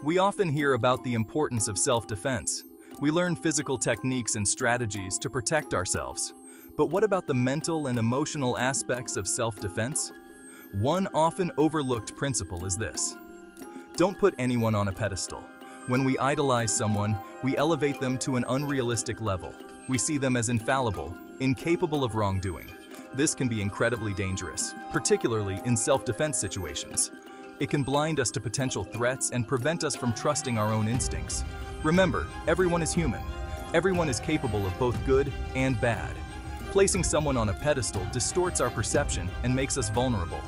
We often hear about the importance of self-defense. We learn physical techniques and strategies to protect ourselves. But what about the mental and emotional aspects of self-defense? One often overlooked principle is this: don't put anyone on a pedestal. When we idolize someone, we elevate them to an unrealistic level. We see them as infallible, incapable of wrongdoing. This can be incredibly dangerous, particularly in self-defense situations. It can blind us to potential threats and prevent us from trusting our own instincts. Remember, everyone is human. Everyone is capable of both good and bad. Placing someone on a pedestal distorts our perception and makes us vulnerable.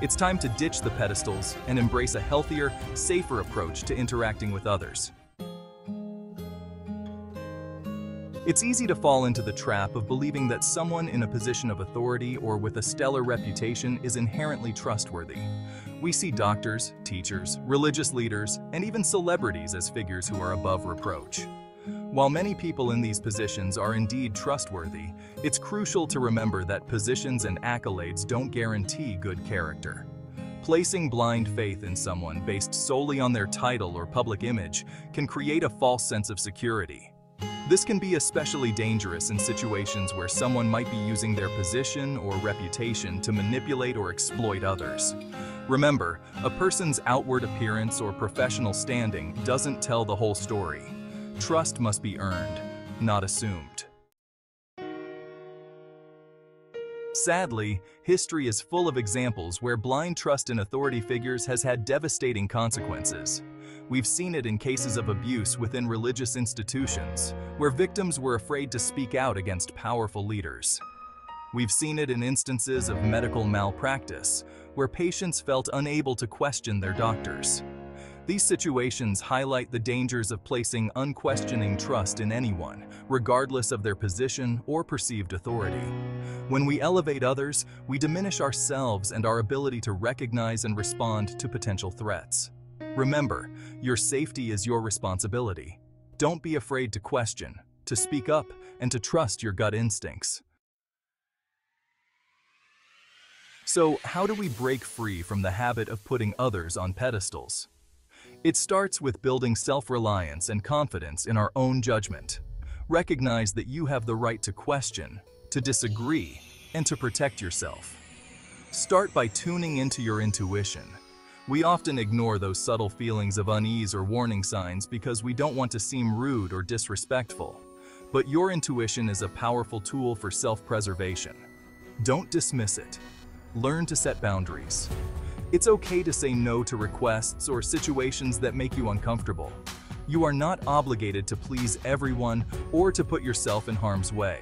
It's time to ditch the pedestals and embrace a healthier, safer approach to interacting with others. It's easy to fall into the trap of believing that someone in a position of authority or with a stellar reputation is inherently trustworthy. We see doctors, teachers, religious leaders, and even celebrities as figures who are above reproach. While many people in these positions are indeed trustworthy, it's crucial to remember that positions and accolades don't guarantee good character. Placing blind faith in someone based solely on their title or public image can create a false sense of security. This can be especially dangerous in situations where someone might be using their position or reputation to manipulate or exploit others. Remember, a person's outward appearance or professional standing doesn't tell the whole story. Trust must be earned, not assumed. Sadly, history is full of examples where blind trust in authority figures has had devastating consequences. We've seen it in cases of abuse within religious institutions, where victims were afraid to speak out against powerful leaders. We've seen it in instances of medical malpractice, where patients felt unable to question their doctors. These situations highlight the dangers of placing unquestioning trust in anyone, regardless of their position or perceived authority. When we elevate others, we diminish ourselves and our ability to recognize and respond to potential threats. Remember, your safety is your responsibility. Don't be afraid to question, to speak up, and to trust your gut instincts. So, how do we break free from the habit of putting others on pedestals? It starts with building self-reliance and confidence in our own judgment. Recognize that you have the right to question, to disagree, and to protect yourself. Start by tuning into your intuition. We often ignore those subtle feelings of unease or warning signs because we don't want to seem rude or disrespectful. But your intuition is a powerful tool for self-preservation. Don't dismiss it. Learn to set boundaries. It's okay to say no to requests or situations that make you uncomfortable. You are not obligated to please everyone or to put yourself in harm's way.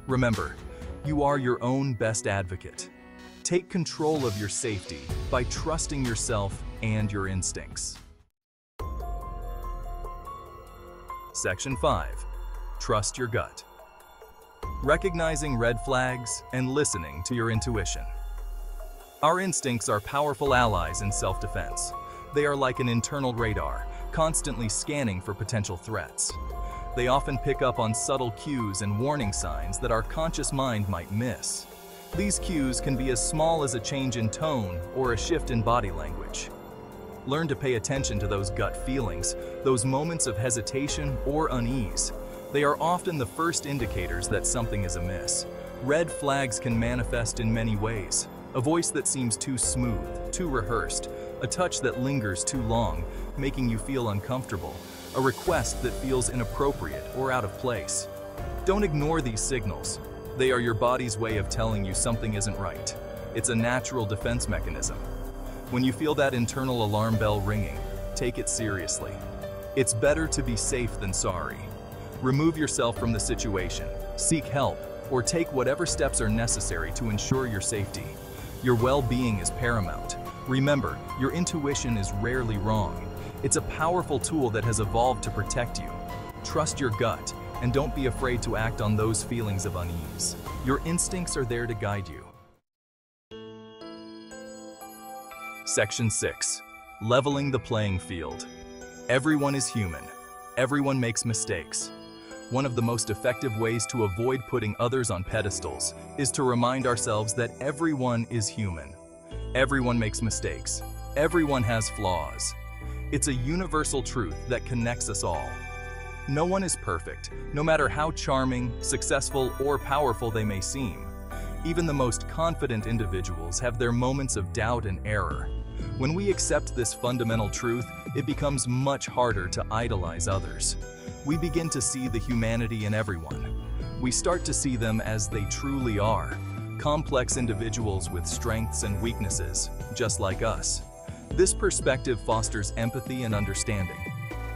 Remember, you are your own best advocate. Take control of your safety by trusting yourself and your instincts. Section 5. Trust your gut. Recognizing red flags and listening to your intuition. Our instincts are powerful allies in self-defense. They are like an internal radar, constantly scanning for potential threats. They often pick up on subtle cues and warning signs that our conscious mind might miss. These cues can be as small as a change in tone or a shift in body language. Learn to pay attention to those gut feelings, those moments of hesitation or unease. They are often the first indicators that something is amiss. Red flags can manifest in many ways. A voice that seems too smooth, too rehearsed, a touch that lingers too long, making you feel uncomfortable, a request that feels inappropriate or out of place. Don't ignore these signals. They are your body's way of telling you something isn't right. It's a natural defense mechanism. When you feel that internal alarm bell ringing, take it seriously. It's better to be safe than sorry. Remove yourself from the situation, seek help, or take whatever steps are necessary to ensure your safety. Your well-being is paramount. Remember, your intuition is rarely wrong. It's a powerful tool that has evolved to protect you. Trust your gut, and don't be afraid to act on those feelings of unease. Your instincts are there to guide you. Section 6. Leveling the playing field. Everyone is human. Everyone makes mistakes. One of the most effective ways to avoid putting others on pedestals is to remind ourselves that everyone is human. Everyone makes mistakes. Everyone has flaws. It's a universal truth that connects us all. No one is perfect, no matter how charming, successful, or powerful they may seem. Even the most confident individuals have their moments of doubt and error. When we accept this fundamental truth, it becomes much harder to idolize others. We begin to see the humanity in everyone. We start to see them as they truly are, complex individuals with strengths and weaknesses, just like us. This perspective fosters empathy and understanding.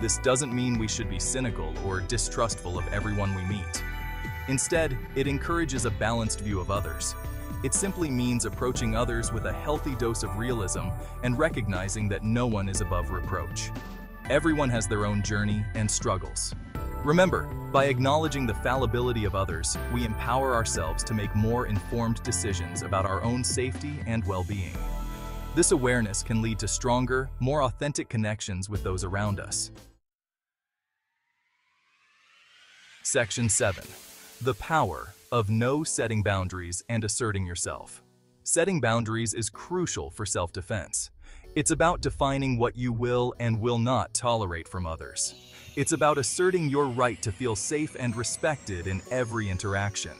This doesn't mean we should be cynical or distrustful of everyone we meet. Instead, it encourages a balanced view of others. It simply means approaching others with a healthy dose of realism and recognizing that no one is above reproach. Everyone has their own journey and struggles. Remember, by acknowledging the fallibility of others, we empower ourselves to make more informed decisions about our own safety and well-being. This awareness can lead to stronger, more authentic connections with those around us. Section 7. The power of setting boundaries and asserting yourself. Setting boundaries is crucial for self-defense. It's about defining what you will and will not tolerate from others. It's about asserting your right to feel safe and respected in every interaction.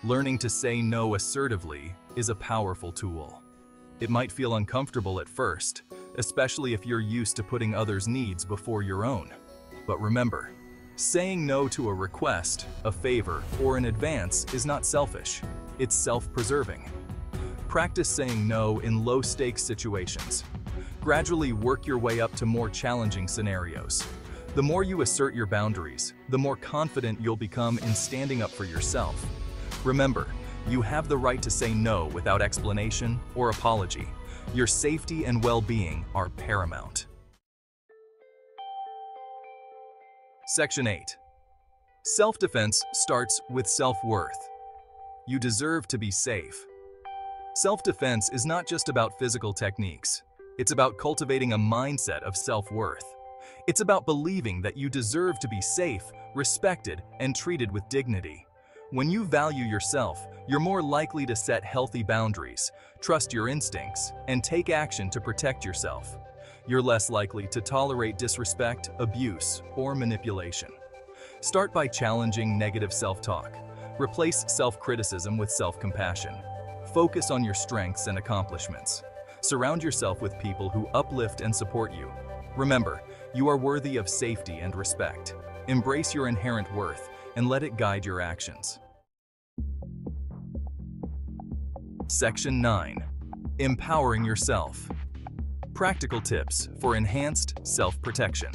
Learning to say no assertively is a powerful tool. It might feel uncomfortable at first, especially if you're used to putting others' needs before your own. But remember, saying no to a request, a favor, or an advance is not selfish. It's self-preserving. Practice saying no in low-stakes situations. Gradually work your way up to more challenging scenarios. The more you assert your boundaries, the more confident you'll become in standing up for yourself. Remember, you have the right to say no without explanation or apology. Your safety and well-being are paramount. Section 8. Self-defense starts with self-worth. You deserve to be safe. Self-defense is not just about physical techniques. It's about cultivating a mindset of self-worth. It's about believing that you deserve to be safe, respected, and treated with dignity. When you value yourself, you're more likely to set healthy boundaries, trust your instincts, and take action to protect yourself. You're less likely to tolerate disrespect, abuse, or manipulation. Start by challenging negative self-talk. Replace self-criticism with self-compassion. Focus on your strengths and accomplishments. Surround yourself with people who uplift and support you. Remember, you are worthy of safety and respect. Embrace your inherent worth and let it guide your actions. Section 9. Empowering yourself. Practical tips for enhanced self-protection.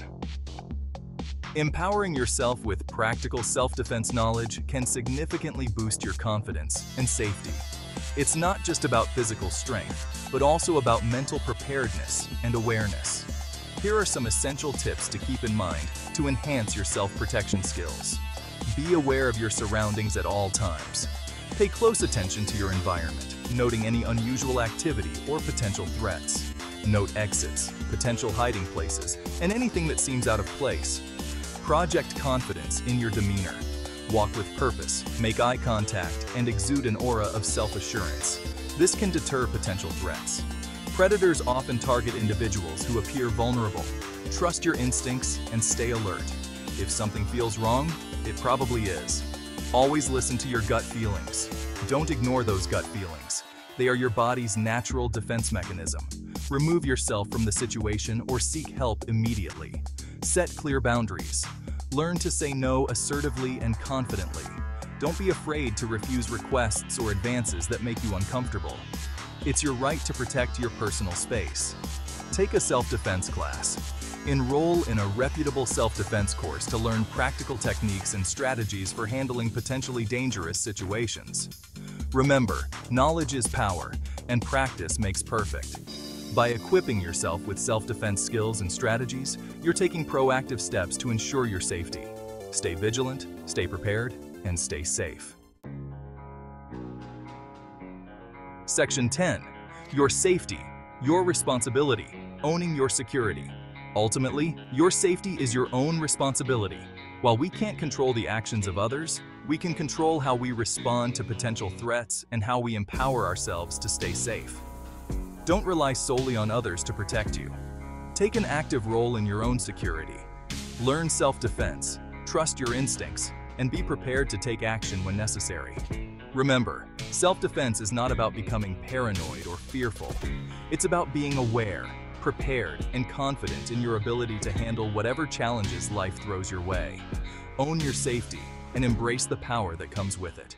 Empowering yourself with practical self-defense knowledge can significantly boost your confidence and safety. It's not just about physical strength, but also about mental preparedness and awareness. Here are some essential tips to keep in mind to enhance your self-protection skills. Be aware of your surroundings at all times. Pay close attention to your environment, noting any unusual activity or potential threats. Note exits, potential hiding places, and anything that seems out of place. Project confidence in your demeanor. Walk with purpose, make eye contact, and exude an aura of self-assurance. This can deter potential threats. Predators often target individuals who appear vulnerable. Trust your instincts and stay alert. If something feels wrong, it probably is. Always listen to your gut feelings. Don't ignore those gut feelings. They are your body's natural defense mechanism. Remove yourself from the situation or seek help immediately. Set clear boundaries. Learn to say no assertively and confidently. Don't be afraid to refuse requests or advances that make you uncomfortable. It's your right to protect your personal space. Take a self-defense class. Enroll in a reputable self-defense course to learn practical techniques and strategies for handling potentially dangerous situations. Remember, knowledge is power, and practice makes perfect. By equipping yourself with self-defense skills and strategies, you're taking proactive steps to ensure your safety. Stay vigilant, stay prepared, and stay safe. Section 10. Your safety, your responsibility, owning your security. Ultimately, your safety is your own responsibility. While we can't control the actions of others, we can control how we respond to potential threats and how we empower ourselves to stay safe. Don't rely solely on others to protect you. Take an active role in your own security. Learn self-defense, trust your instincts, and be prepared to take action when necessary. Remember, self-defense is not about becoming paranoid or fearful. It's about being aware, prepared, and confident in your ability to handle whatever challenges life throws your way. Own your safety and embrace the power that comes with it.